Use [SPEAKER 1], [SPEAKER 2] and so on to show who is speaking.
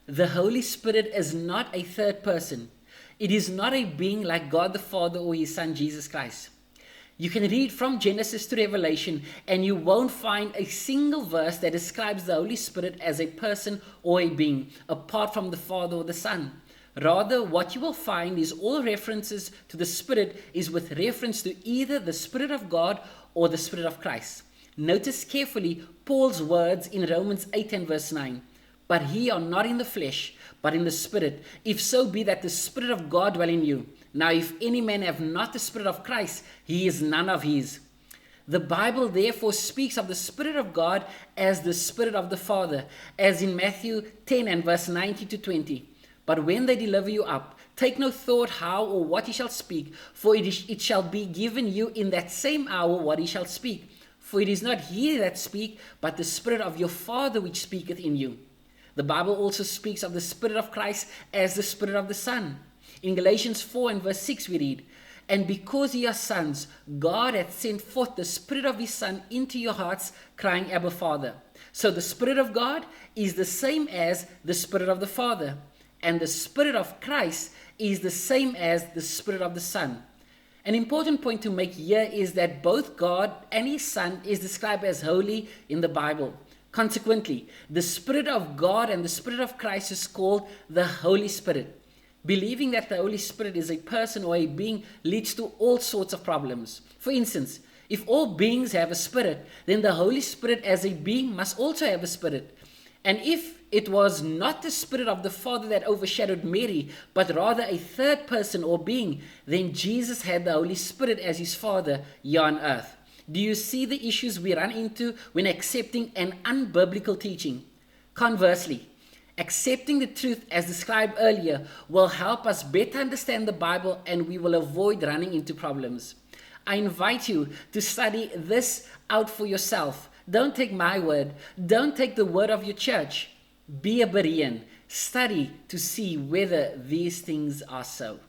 [SPEAKER 1] The Holy Spirit is not a third person. It is not a being like God the Father or his Son Jesus Christ. You can read from Genesis to Revelation and you won't find a single verse that describes the Holy Spirit as a person or a being, apart from the Father or the Son. Rather, what you will find is all references to the Spirit is with reference to either the Spirit of God or the Spirit of Christ. Notice carefully Paul's words in Romans 8 and verse 9. But ye are not in the flesh, but in the Spirit, if so be that the Spirit of God dwell in you. Now if any man have not the Spirit of Christ, he is none of his. The Bible therefore speaks of the Spirit of God as the Spirit of the Father, as in Matthew 10 and verse 19 to 20. But when they deliver you up, take no thought how or what ye shall speak, for it shall be given you in that same hour what ye shall speak. For it is not ye that speak, but the Spirit of your Father which speaketh in you. The Bible also speaks of the Spirit of Christ as the Spirit of the Son. In Galatians 4 and verse 6 we read, And because ye are sons, God hath sent forth the Spirit of his Son into your hearts, crying, Abba, Father. So the Spirit of God is the same as the Spirit of the Father, and the Spirit of Christ is the same as the Spirit of the Son. An important point to make here is that both God and his Son is described as holy in the Bible. Consequently, the Spirit of God and the Spirit of Christ is called the Holy Spirit. Believing that the Holy Spirit is a person or a being leads to all sorts of problems. For instance, if all beings have a spirit, then the Holy Spirit as a being must also have a spirit. And if it was not the Spirit of the Father that overshadowed Mary, but rather a third person or being, then Jesus had the Holy Spirit as his Father here on earth. Do you see the issues we run into when accepting an unbiblical teaching? Conversely, accepting the truth as described earlier will help us better understand the Bible, and we will avoid running into problems. I invite you to study this out for yourself. Don't take my word. Don't take the word of your church. Be a Berean. Study to see whether these things are so.